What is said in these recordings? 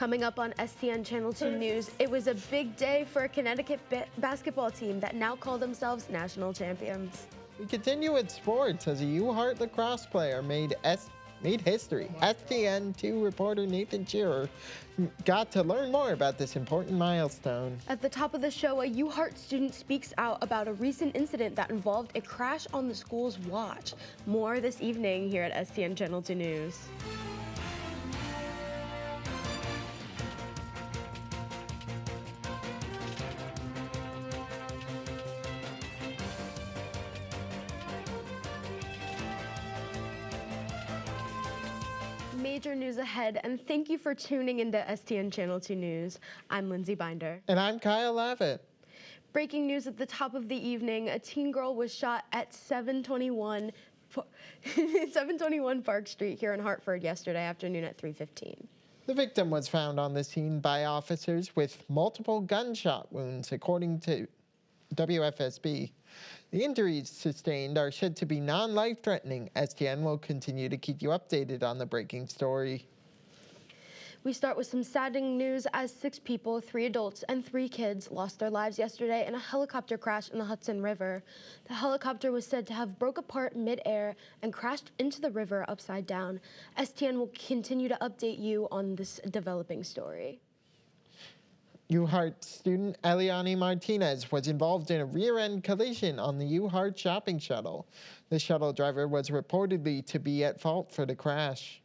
Coming up on STN Channel 2 News, it was a big day for a Connecticut basketball team that now call themselves national champions. We continue with sports as a U-Heart lacrosse player made history. STN2 reporter Nathan Shearer got to learn more about this important milestone. At the top of the show, a U-Heart student speaks out about a recent incident that involved a crash on the school's watch. More this evening here at STN Channel 2 News. Major news ahead, and thank you for tuning into STN Channel 2 News. I'm Lindsay Binder. And I'm Kyle Levitt. Breaking news at the top of the evening, a teen girl was shot at 721 Park Street here in Hartford yesterday afternoon at 3:15. The victim was found on the scene by officers with multiple gunshot wounds, according to WFSB. The injuries sustained are said to be non-life-threatening. STN will continue to keep you updated on the breaking story. We start with some saddening news as 6 people, 3 adults and 3 kids, lost their lives yesterday in a helicopter crash in the Hudson River. The helicopter was said to have broke apart mid-air and crashed into the river upside down. STN will continue to update you on this developing story. U-Heart student Eliani Martinez was involved in a rear-end collision on the U-Heart shopping shuttle. The shuttle driver was reportedly to be at fault for the crash.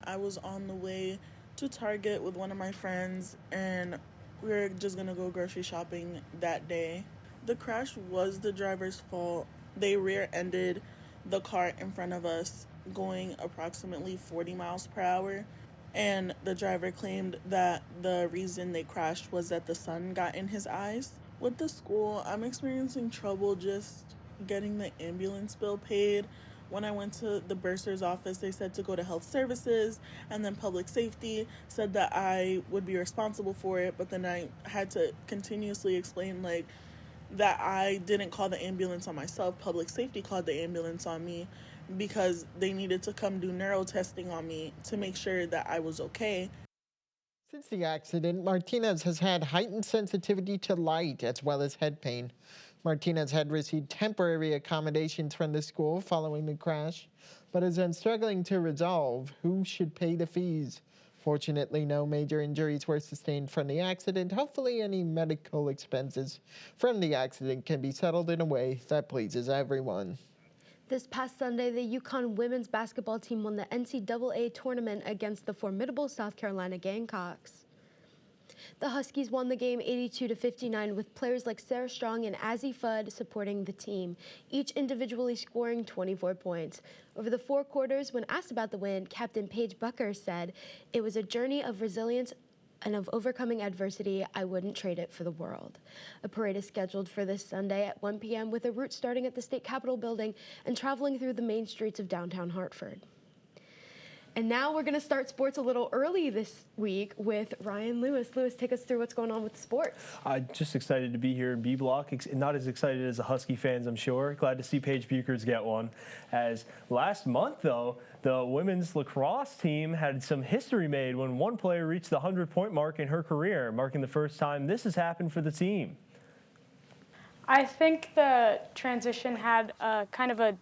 I was on the way to Target with one of my friends, and we were just going to go grocery shopping that day. The crash was the driver's fault. They rear-ended the car in front of us going approximately 40 miles per hour. And the driver claimed that the reason they crashed was that the sun got in his eyes. With the school, I'm experiencing trouble just getting the ambulance bill paid. When I went to the bursar's office, they said to go to health services, and then public safety said that I would be responsible for it. But then I had to continuously explain that I didn't call the ambulance on myself. Public safety called the ambulance on me, because they needed to come do neuro testing on me to make sure that I was okay. Since the accident, Martinez has had heightened sensitivity to light as well as head pain. Martinez had received temporary accommodations from the school following the crash, but is then struggling to resolve who should pay the fees. Fortunately, no major injuries were sustained from the accident. Hopefully, any medical expenses from the accident can be settled in a way that pleases everyone. This past Sunday, the UConn women's basketball team won the NCAA tournament against the formidable South Carolina Gamecocks. The Huskies won the game 82-59 with players like Sarah Strong and Azzy Fudd supporting the team, each individually scoring 24 points. Over the 4 quarters, when asked about the win, Captain Paige Bucker said, "It was a journey of resilience and of overcoming adversity. I wouldn't trade it for the world." A parade is scheduled for this Sunday at 1 p.m. with a route starting at the State Capitol building and traveling through the main streets of downtown Hartford. And now we're going to start sports a little early this week with Ryan Lewis. Lewis, take us through what's going on with sports. Just excited to be here in B Block. Not as excited as the Husky fans, I'm sure. Glad to see Paige Buchers get one. As last month, though, the women's lacrosse team had some history made when one player reached the 100-point mark in her career, marking the first time this has happened for the team. I think the transition had kind of a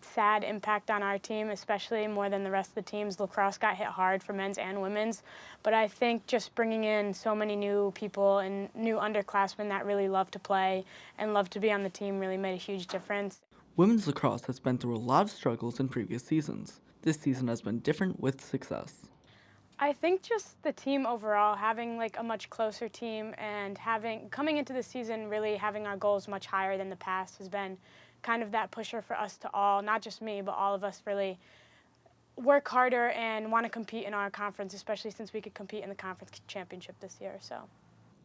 sad impact on our team, especially more than the rest of the teams. Lacrosse got hit hard for men's and women's, but I think just bringing in so many new people and new underclassmen that really love to play and love to be on the team really made a huge difference. Women's lacrosse has been through a lot of struggles in previous seasons. This season has been different with success. I think just the team overall, having a much closer team and coming into the season really having our goals much higher than the past has been kind of that pusher for us to all, not just me, but all of us really work harder and want to compete in our conference, especially since we could compete in the conference championship this year. So,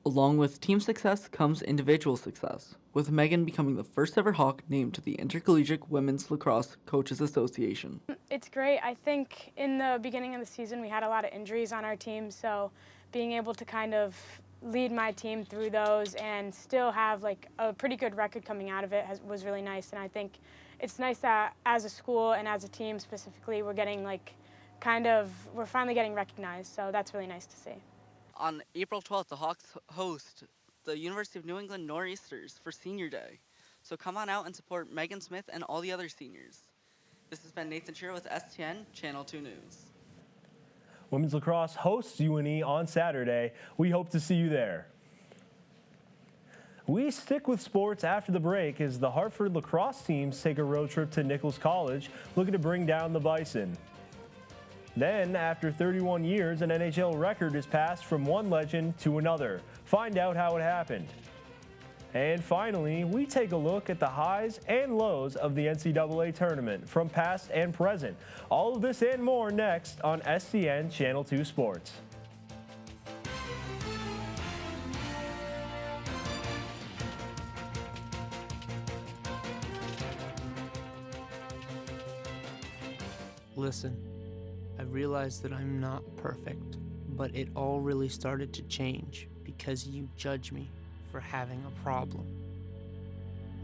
along with team success comes individual success, with Megan becoming the first ever Hawk named to the Intercollegiate Women's Lacrosse Coaches Association. It's great. I think in the beginning of the season we had a lot of injuries on our team, so being able to kind of lead my team through those and still have a pretty good record coming out of it was really nice. And I think it's nice that as a school and as a team specifically, we're getting we're finally getting recognized. So that's really nice to see. On April 12th, the Hawks host the University of New England Nor'easters for Senior Day. So come on out and support Megan Smith and all the other seniors. This has been Nathan Shearer with STN Channel 2 News. Women's lacrosse hosts UNE on Saturday. We hope to see you there. We stick with sports after the break as the Hartford lacrosse teams take a road trip to Nichols College, looking to bring down the Bison. Then, after 31 years, an NHL record is passed from one legend to another. Find out how it happened. And finally, we take a look at the highs and lows of the NCAA tournament from past and present. All of this and more next on SCN Channel 2 Sports. Listen, I realize that I'm not perfect, but it all really started to change because you judge me for having a problem.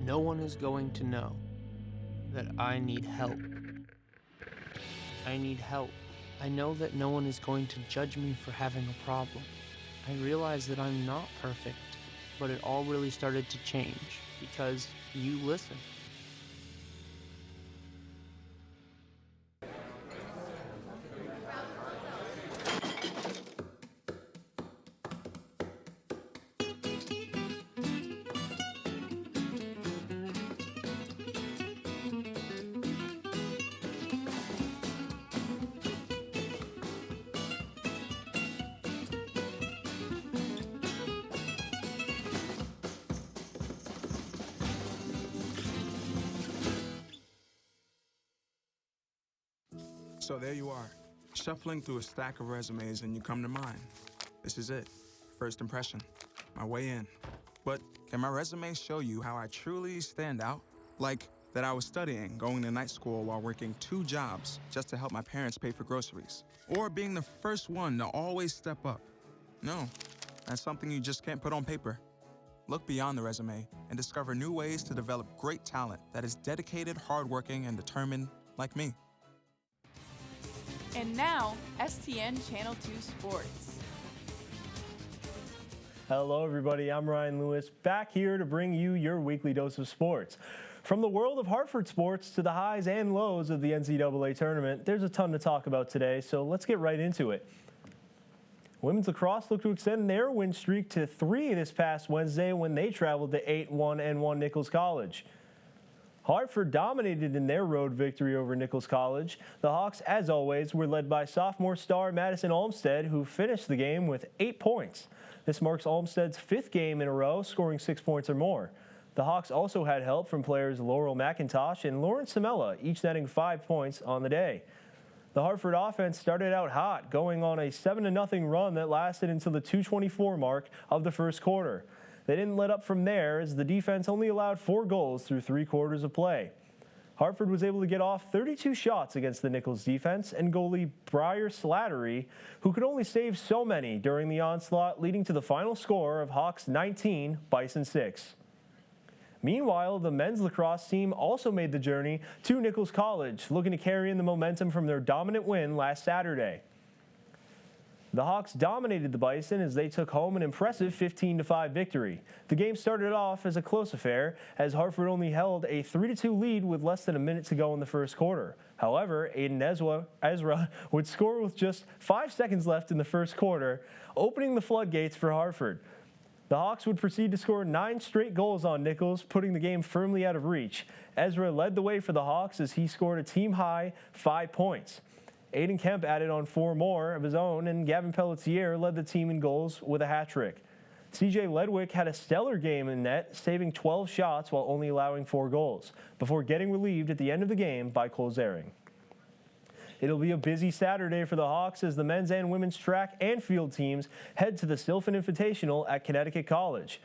No one is going to know that I need help. I need help. I know that no one is going to judge me for having a problem. I realize that I'm not perfect, but it all really started to change because you listen. So there you are, shuffling through a stack of resumes and you come to mine. This is it, first impression, my way in. But can my resume show you how I truly stand out? Like that I was studying, going to night school while working 2 jobs just to help my parents pay for groceries. Or being the first one to always step up. No, that's something you just can't put on paper. Look beyond the resume and discover new ways to develop great talent that is dedicated, hardworking, and determined like me. And now, STN Channel 2 Sports. Hello, everybody. I'm Ryan Lewis, back here to bring you your weekly dose of sports. From the world of Hartford sports to the highs and lows of the NCAA tournament, there's a ton to talk about today, so let's get right into it. Women's lacrosse looked to extend their win streak to 3 this past Wednesday when they traveled to 8-1 Nichols College. Hartford dominated in their road victory over Nichols College. The Hawks, as always, were led by sophomore star Madison Olmstead, who finished the game with 8 points. This marks Olmstead's 5th game in a row, scoring 6 points or more. The Hawks also had help from players Laurel McIntosh and Lauren Samella, each netting 5 points on the day. The Hartford offense started out hot, going on a 7-0 run that lasted until the 2:24 mark of the first quarter. They didn't let up from there as the defense only allowed 4 goals through 3 quarters of play. Hartford was able to get off 32 shots against the Nichols defense and goalie Briar Slattery, who could only save so many during the onslaught, leading to the final score of Hawks 19, Bison 6. Meanwhile, the men's lacrosse team also made the journey to Nichols College, looking to carry in the momentum from their dominant win last Saturday. The Hawks dominated the Bison as they took home an impressive 15-5 victory. The game started off as a close affair, as Hartford only held a 3-2 lead with less than a minute to go in the first quarter. However, Aiden Ezra would score with just 5 seconds left in the first quarter, opening the floodgates for Hartford. The Hawks would proceed to score 9 straight goals on Nichols, putting the game firmly out of reach. Ezra led the way for the Hawks as he scored a team-high 5 points. Aiden Kemp added on 4 more of his own, and Gavin Pelletier led the team in goals with a hat trick. CJ Ledwick had a stellar game in net, saving 12 shots while only allowing 4 goals, before getting relieved at the end of the game by Cole Zering. It'll be a busy Saturday for the Hawks as the men's and women's track and field teams head to the Sylphin Invitational at Connecticut College.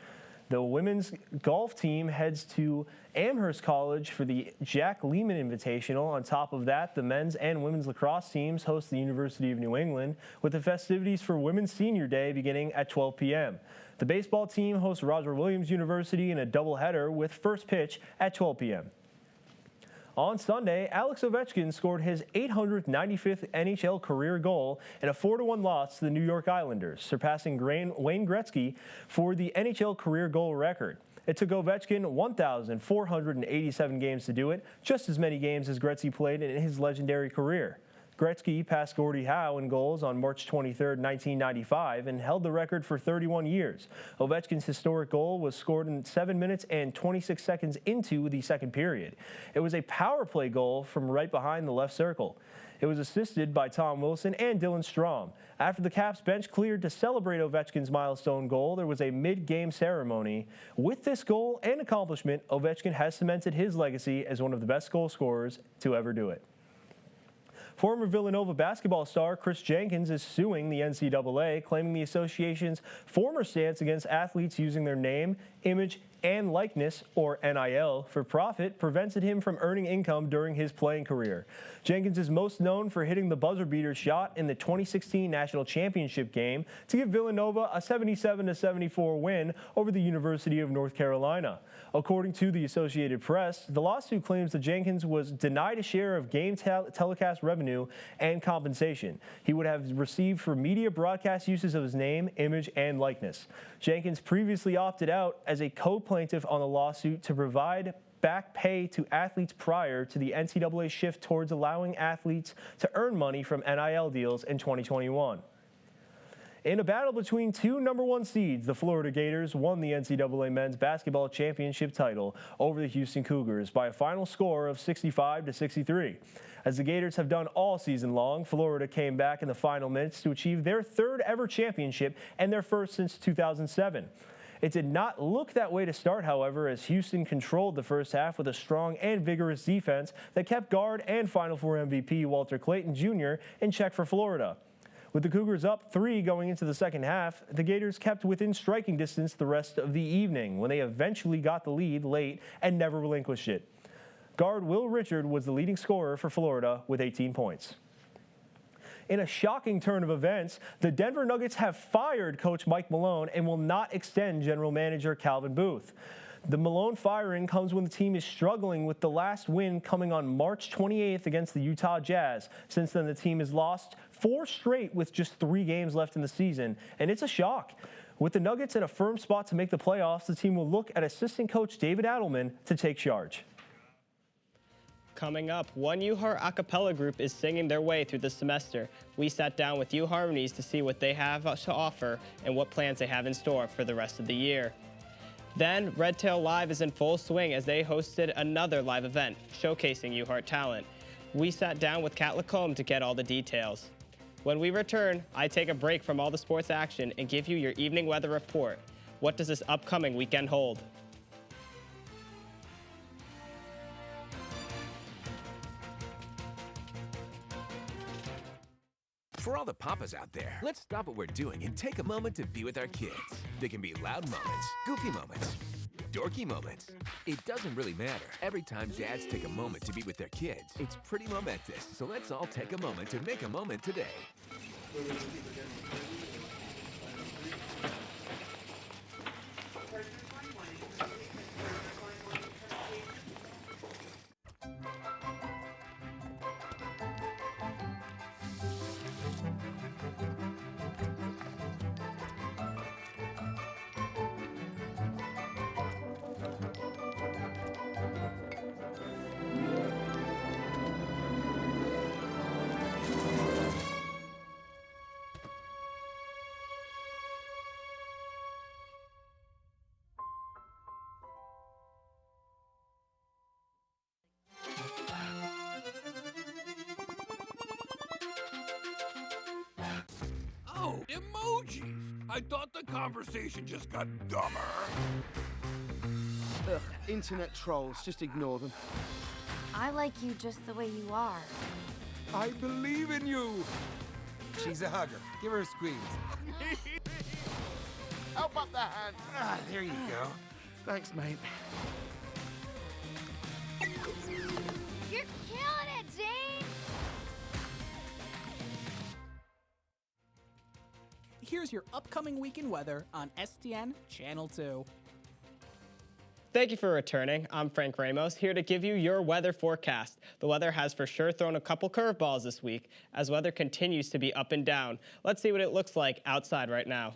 The women's golf team heads to Amherst College for the Jack Lehman Invitational. On top of that, the men's and women's lacrosse teams host the University of New England, with the festivities for Women's Senior Day beginning at 12 p.m. The baseball team hosts Roger Williams University in a doubleheader with first pitch at 12 p.m. On Sunday, Alex Ovechkin scored his 895th NHL career goal in a 4-1 loss to the New York Islanders, surpassing Wayne Gretzky for the NHL career goal record. It took Ovechkin 1,487 games to do it, just as many games as Gretzky played in his legendary career. Gretzky passed Gordie Howe in goals on March 23, 1995, and held the record for 31 years. Ovechkin's historic goal was scored in 7 minutes and 26 seconds into the second period. It was a power play goal from right behind the left circle. It was assisted by Tom Wilson and Dylan Strom. After the Caps bench cleared to celebrate Ovechkin's milestone goal, there was a mid-game ceremony. With this goal and accomplishment, Ovechkin has cemented his legacy as one of the best goal scorers to ever do it. Former Villanova basketball star Chris Jenkins is suing the NCAA, claiming the association's former stance against athletes using their name, image, and likeness, or NIL, for profit prevented him from earning income during his playing career. Jenkins is most known for hitting the buzzer beater shot in the 2016 National Championship game to give Villanova a 77-74 win over the University of North Carolina. According to the Associated Press, the lawsuit claims that Jenkins was denied a share of game telecast revenue and compensation he would have received for media broadcast uses of his name, image, and likeness. Jenkins previously opted out as a co-plaintiff on the lawsuit to provide back pay to athletes prior to the NCAA shift towards allowing athletes to earn money from NIL deals in 2021. In a battle between two #1 seeds, the Florida Gators won the NCAA men's basketball championship title over the Houston Cougars by a final score of 65-63. As the Gators have done all season long, Florida came back in the final minutes to achieve their third ever championship and their first since 2007. It did not look that way to start, however, as Houston controlled the first half with a strong and vigorous defense that kept guard and Final Four MVP Walter Clayton Jr. in check for Florida. With the Cougars up 3 going into the second half, the Gators kept within striking distance the rest of the evening when they eventually got the lead late and never relinquished it. Guard Will Richard was the leading scorer for Florida with 18 points. In a shocking turn of events, the Denver Nuggets have fired coach Mike Malone and will not extend general manager Calvin Booth. The Malone firing comes when the team is struggling with the last win coming on March 28th against the Utah Jazz. Since then, the team has lost 4 straight with just 3 games left in the season, and it's a shock. With the Nuggets in a firm spot to make the playoffs, the team will look at assistant coach David Adelman to take charge. Coming up, one UHeart a cappella group is singing their way through the semester. We sat down with UHarmonies to see what they have to offer and what plans they have in store for the rest of the year. Then, Red Tail Live is in full swing as they hosted another live event showcasing UHeart talent. We sat down with Kat Lacombe to get all the details. When we return, I take a break from all the sports action and give you your evening weather report. What does this upcoming weekend hold? For all the papas out there, let's stop what we're doing and take a moment to be with our kids. They can be loud moments, goofy moments, dorky moments. It doesn't really matter. Every time dads take a moment to be with their kids, it's pretty momentous. So let's all take a moment to make a moment today. Oh, emojis! I thought the conversation just got dumber. Ugh, internet trolls, just ignore them. I like you just the way you are. I believe in you! She's a hugger. Give her a squeeze. Help up the hand. Ah, there you go. Thanks, mate. You're killing it, Zane! Here's your upcoming weekend weather on STN Channel 2. Thank you for returning. I'm Frank Ramos, here to give you your weather forecast. The weather has for sure thrown a couple curveballs this week, as weather continues to be up and down. Let's see what it looks like outside right now.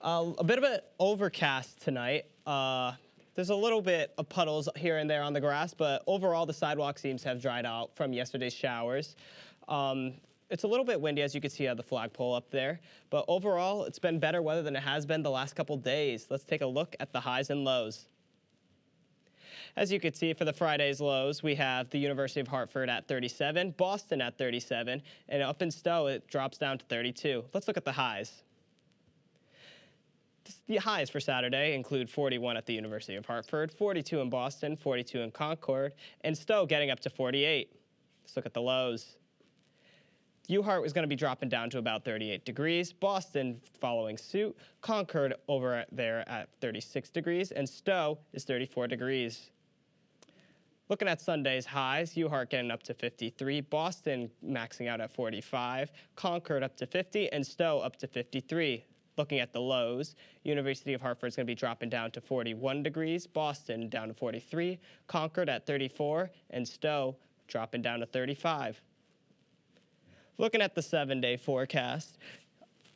A bit of an overcast tonight. There's a little bit of puddles here and there on the grass, but overall the sidewalk seems to have dried out from yesterday's showers. It's a little bit windy, as you can see on the flagpole up there, but overall it's been better weather than it has been the last couple days. Let's take a look at the highs and lows. As you can see, for the Friday's lows, we have the University of Hartford at 37, Boston at 37, and up in Stowe it drops down to 32. Let's look at the highs. The highs for Saturday include 41 at the University of Hartford, 42 in Boston, 42 in Concord, and Stowe getting up to 48. Let's look at the lows. UHart was going to be dropping down to about 38 degrees, Boston following suit, Concord over there at 36 degrees, and Stowe is 34 degrees. Looking at Sunday's highs, UHart getting up to 53, Boston maxing out at 45, Concord up to 50, and Stowe up to 53. Looking at the lows, University of Hartford is going to be dropping down to 41 degrees, Boston down to 43, Concord at 34, and Stowe dropping down to 35. Looking at the 7-day forecast,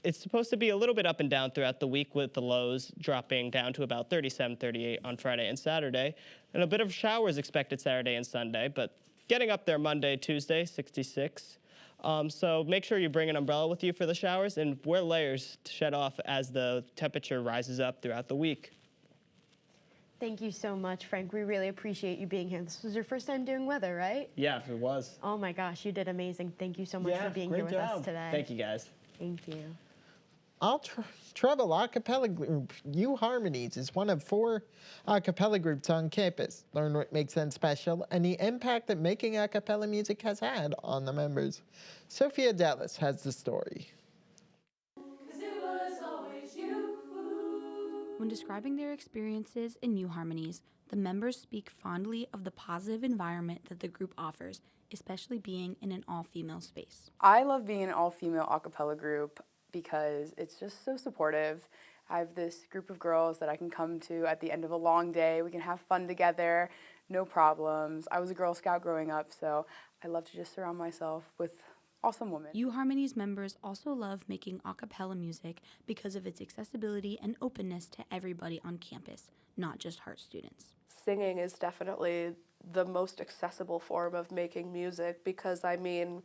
it's supposed to be a little bit up and down throughout the week, with the lows dropping down to about 37, 38 on Friday and Saturday, and a bit of showers expected Saturday and Sunday, but getting up there Monday, Tuesday, 66. So make sure you bring an umbrella with you for the showers and wear layers to shed off as the temperature rises up throughout the week. Thank you so much, Frank. We really appreciate you being here. This was your first time doing weather, right? Yeah, it was. Oh my gosh, you did amazing. Thank you so much for being here with us today. Thank you, guys. Thank you. Treble a cappella group U Harmonies is one of 4 a cappella groups on campus. Learn what makes them special and the impact that making a cappella music has had on the members. Sophia Dallas has the story. When describing their experiences in U Harmonies, the members speak fondly of the positive environment that the group offers, especially being in an all-female space. I love being an all-female a cappella group because it's just so supportive. I have this group of girls that I can come to at the end of a long day. We can have fun together, no problems. I was a Girl Scout growing up, so I love to just surround myself with awesome women. U Harmonies members also love making a cappella music because of its accessibility and openness to everybody on campus, not just Hart students. Singing is definitely the most accessible form of making music because, I mean,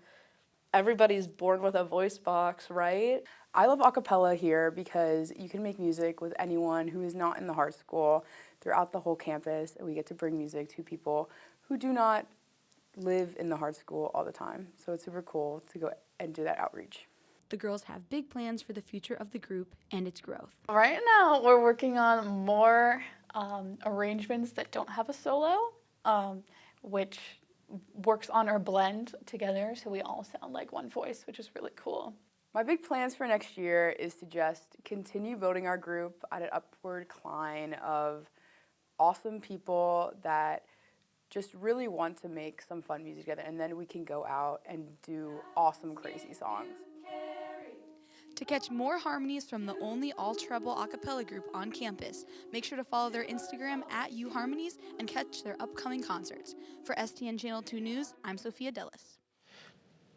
everybody's born with a voice box, right? I love a cappella here because you can make music with anyone who is not in the Hart School throughout the whole campus, and we get to bring music to people who do not live in the Hart School all the time. So it's super cool to go and do that outreach. The girls have big plans for the future of the group and its growth. Right now, we're working on more arrangements that don't have a solo, which works on our blend together so we all sound like one voice, which is really cool. My big plans for next year is to just continue building our group at an upward climb of awesome people that just really want to make some fun music together, and then we can go out and do awesome, crazy songs. To catch more harmonies from the only all-treble a cappella group on campus, make sure to follow their Instagram at UHarmonies and catch their upcoming concerts. For STN Channel 2 News, I'm Sophia Dellis.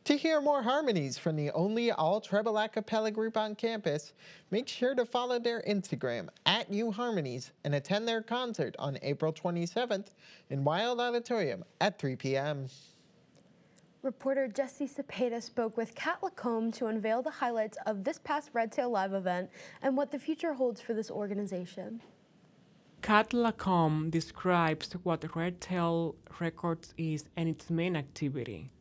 To hear more harmonies from the only all-treble a cappella group on campus, make sure to follow their Instagram at UHarmonies and attend their concert on April 27th in Wild Auditorium at 3 p.m. Reporter Jesse Cepeda spoke with Kat Lacombe to unveil the highlights of this past Red Tail Live event and what the future holds for this organization. Kat Lacombe describes what Red Tail Records is and its main activity.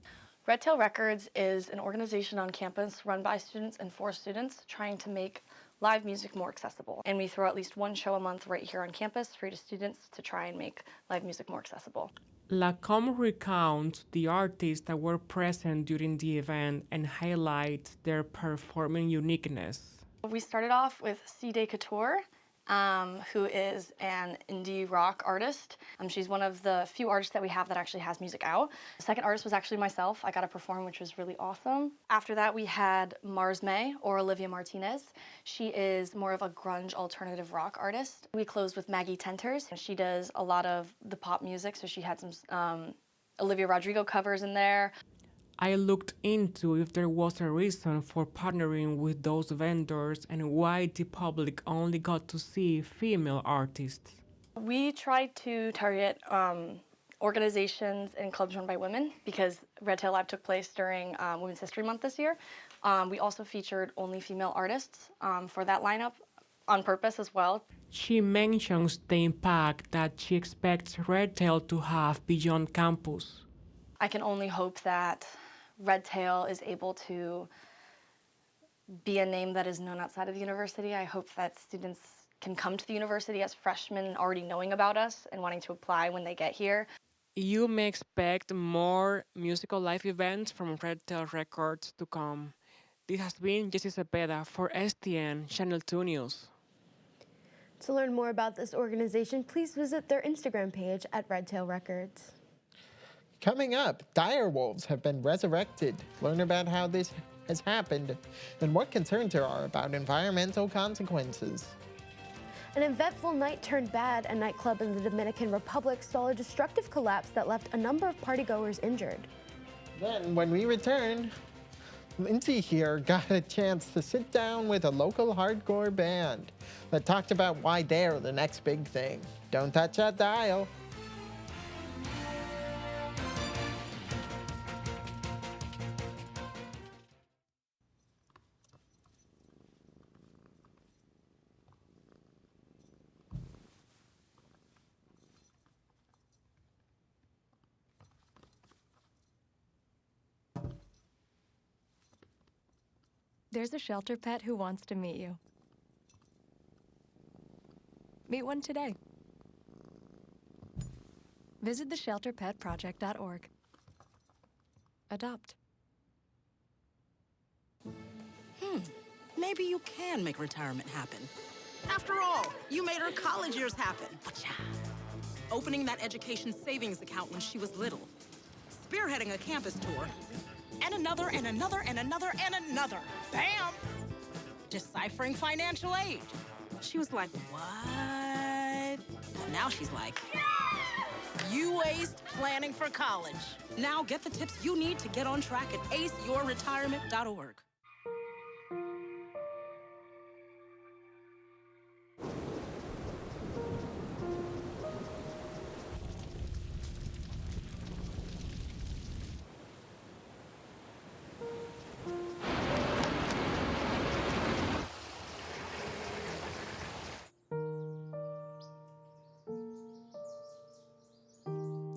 Red Tail Records is an organization on campus run by students and for students trying to make live music more accessible. And we throw at least one show a month right here on campus free to students to try and make live music more accessible. Lacombe recounts the artists that were present during the event and highlights their performing uniqueness. We started off with C. Day Couture, who is an indie rock artist. She's one of the few artists that we have that actually has music out. The second artist was actually myself. I got to perform, which was really awesome. After that, we had Mars May, or Olivia Martinez. She is more of a grunge alternative rock artist. We closed with Maggie Tenters. She does a lot of the pop music, so she had some Olivia Rodrigo covers in there. I looked into if there was a reason for partnering with those vendors and why the public only got to see female artists. We tried to target organizations and clubs run by women because Red Tail Live took place during Women's History Month this year. We also featured only female artists for that lineup on purpose as well. She mentions the impact that she expects Red Tail to have beyond campus. I can only hope that Red Tail is able to be a name that is known outside of the university. I hope that students can come to the university as freshmen already knowing about us and wanting to apply when they get here. You may expect more musical live events from Red Tail Records to come. This has been Jesse Cepeda for STN Channel 2 News. To learn more about this organization, please visit their Instagram page at Red Tail Records. Coming up, dire wolves have been resurrected. Learn about how this has happened and what concerns there are about environmental consequences. An eventful night turned bad. A nightclub in the Dominican Republic saw a destructive collapse that left a number of partygoers injured. Then, when we return, Lindsay here got a chance to sit down with a local hardcore band that talked about why they're the next big thing. Don't touch that dial. There's a shelter pet who wants to meet you. Meet one today. Visit theshelterpetproject.org. Adopt. Maybe you can make retirement happen. After all, you made her college years happen. Opening that education savings account when she was little. Spearheading a campus tour. And another, and another, and another, and another. Bam! Deciphering financial aid. She was like, what? But now she's like, you aced planning for college. Now get the tips you need to get on track at aceyourretirement.org.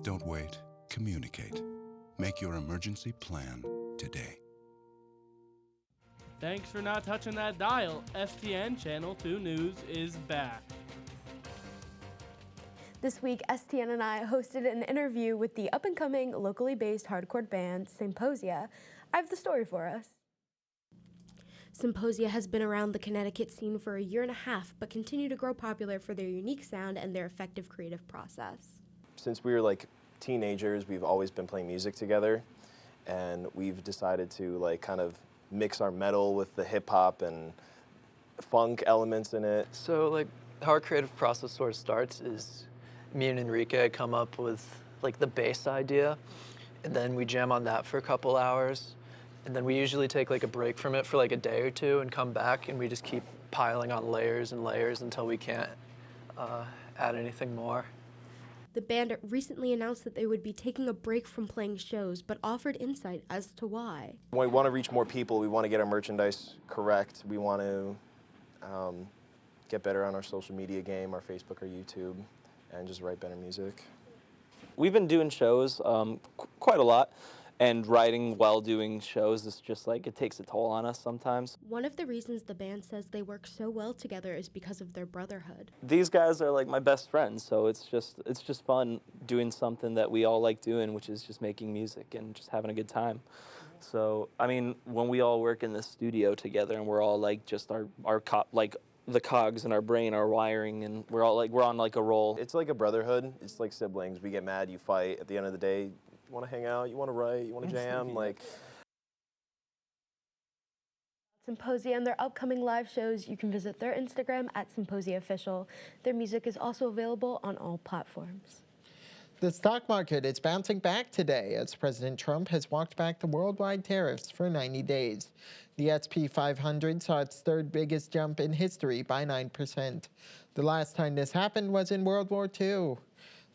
Don't wait. Communicate. Make your emergency plan today. Thanks for not touching that dial. STN Channel 2 News is back. This week, STN and I hosted an interview with the up-and-coming, locally based hardcore band, Symposia. I have the story for us. Symposia has been around the Connecticut scene for a year and a half, but continue to grow popular for their unique sound and their effective creative process. Since we were like teenagers, we've always been playing music together, and we've decided to like kind of mix our metal with the hip hop and funk elements in it. So like how our creative process sort of starts is me and Enrique come up with like the bass idea, and then we jam on that for a couple hours, and then we usually take like a break from it for like a day or two and come back, and we just keep piling on layers and layers until we can't add anything more. The band recently announced that they would be taking a break from playing shows, but offered insight as to why. We want to reach more people. We want to get our merchandise correct. We want to get better on our social media game, our Facebook or YouTube, and just write better music. We've been doing shows quite a lot, and writing while doing shows is just like, it takes a toll on us sometimes. One of the reasons the band says they work so well together is because of their brotherhood. These guys are like my best friends, so it's just fun doing something that we all like doing, which is just making music and just having a good time. So, I mean, when we all work in the studio together and we're all like just the cogs in our brain are wiring, and we're on like a roll. It's like a brotherhood. It's like siblings. We get mad, you fight. At the end of the day, you want to hang out, you want to write, you want to jam. Like. Symposia and their upcoming live shows, you can visit their Instagram at Symposia Official. Their music is also available on all platforms. The stock market is bouncing back today as President Trump has walked back the worldwide tariffs for 90 days. The SP 500 saw its third biggest jump in history by 9%. The last time this happened was in World War II.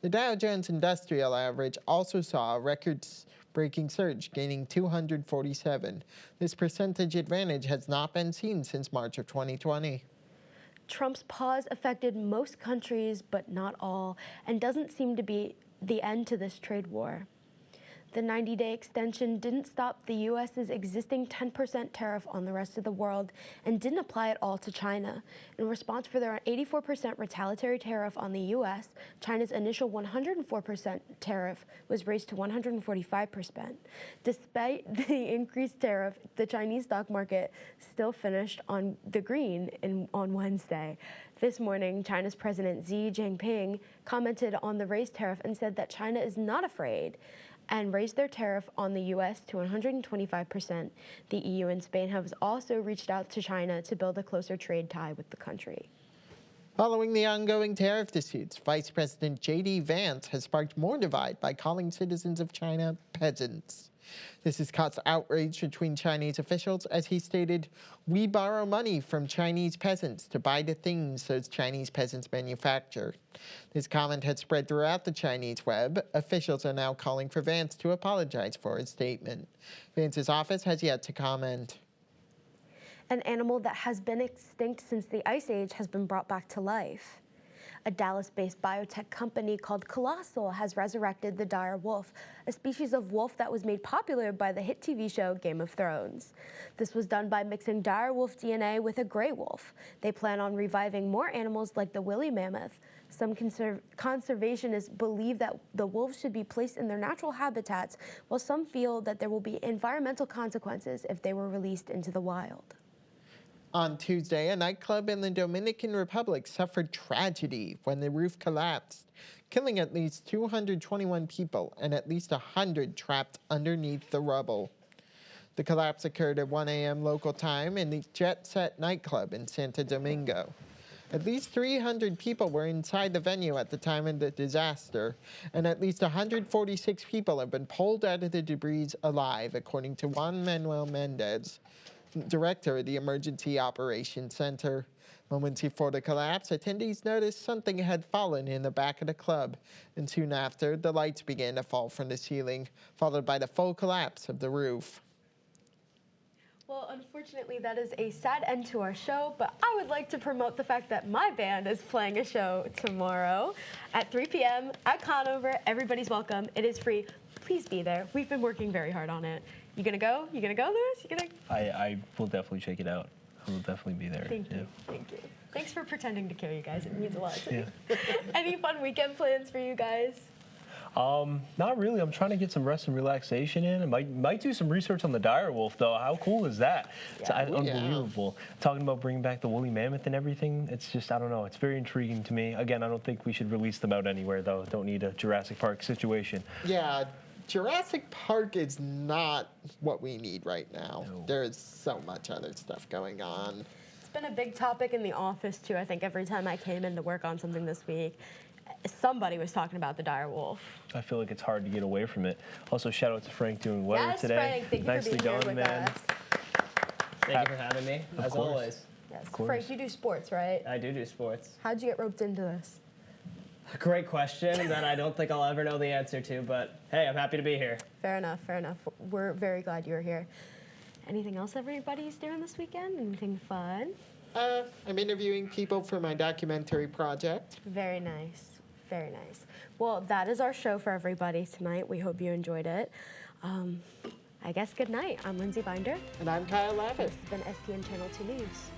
The Dow Jones Industrial Average also saw a record-breaking surge, gaining 247. This percentage advantage has not been seen since March of 2020. Trump's pause affected most countries, but not all, and doesn't seem to be the end to this trade war. The 90-day extension didn't stop the U.S.'s existing 10% tariff on the rest of the world and didn't apply at all to China. In response for their 84% retaliatory tariff on the U.S., China's initial 104% tariff was raised to 145%. Despite the increased tariff, the Chinese stock market still finished on the green on Wednesday. This morning, China's President Xi Jinping commented on the raised tariff and said that China is not afraid and raised their tariff on the U.S. to 125%. The EU and Spain have also reached out to China to build a closer trade tie with the country. Following the ongoing tariff disputes, Vice President J.D. Vance has sparked more divide by calling citizens of China peasants. This has caused outrage between Chinese officials as he stated, "We borrow money from Chinese peasants to buy the things those Chinese peasants manufacture." This comment had spread throughout the Chinese web. Officials are now calling for Vance to apologize for his statement. Vance's office has yet to comment. An animal that has been extinct since the Ice Age has been brought back to life. A Dallas-based biotech company called Colossal has resurrected the dire wolf, a species of wolf that was made popular by the hit TV show Game of Thrones. This was done by mixing dire wolf DNA with a gray wolf. They plan on reviving more animals like the woolly mammoth. Some conservationists believe that the wolves should be placed in their natural habitats, while some feel that there will be environmental consequences if they were released into the wild. On Tuesday, a nightclub in the Dominican Republic suffered tragedy when the roof collapsed, killing at least 221 people and at least 100 trapped underneath the rubble. The collapse occurred at 1 a.m. local time in the Jet Set nightclub in Santo Domingo. At least 300 people were inside the venue at the time of the disaster, and at least 146 people have been pulled out of the debris alive, according to Juan Manuel Mendez, director of the Emergency Operations Center. Moments before the collapse, attendees noticed something had fallen in the back of the club, and soon after, the lights began to fall from the ceiling, followed by the full collapse of the roof. Well, unfortunately, that is a sad end to our show, but I would like to promote the fact that my band is playing a show tomorrow at 3 p.m. at Conover. Everybody's welcome. It is free. Please be there. We've been working very hard on it. You gonna go? You gonna go, Lewis? You gonna? I will definitely check it out. I will definitely be there. Thank you. Thank you. Thanks for pretending to care, you guys. It means a lot to me. Any fun weekend plans for you guys? Not really. I'm trying to get some rest and relaxation in. I might do some research on the dire wolf, though. How cool is that? Yeah. It's unbelievable. Talking about bringing back the woolly mammoth and everything, it's just, I don't know, it's very intriguing to me. Again, I don't think we should release them out anywhere, though. Don't need a Jurassic Park situation. Yeah, Jurassic Park is not what we need right now. No. There is so much other stuff going on. It's been a big topic in the office, too. I think every time I came in to work on something this week, somebody was talking about the dire wolf. I feel like it's hard to get away from it. Also, shout out to Frank doing weather today. Frank, thank you Nicely for being done, here with man. us. Thank you for having me, as always. Yes, Frank, you do sports, right? I do sports. How'd you get roped into this? Great question that I don't think I'll ever know the answer to, but hey, I'm happy to be here. Fair enough, fair enough. We're very glad you're here. Anything else everybody's doing this weekend? Anything fun? I'm interviewing people for my documentary project. Very nice, very nice. Well, that is our show for everybody tonight. We hope you enjoyed it. I guess good night. I'm Lindsay Binder. And I'm Kyle Lavin. This has been STN Channel 2 News.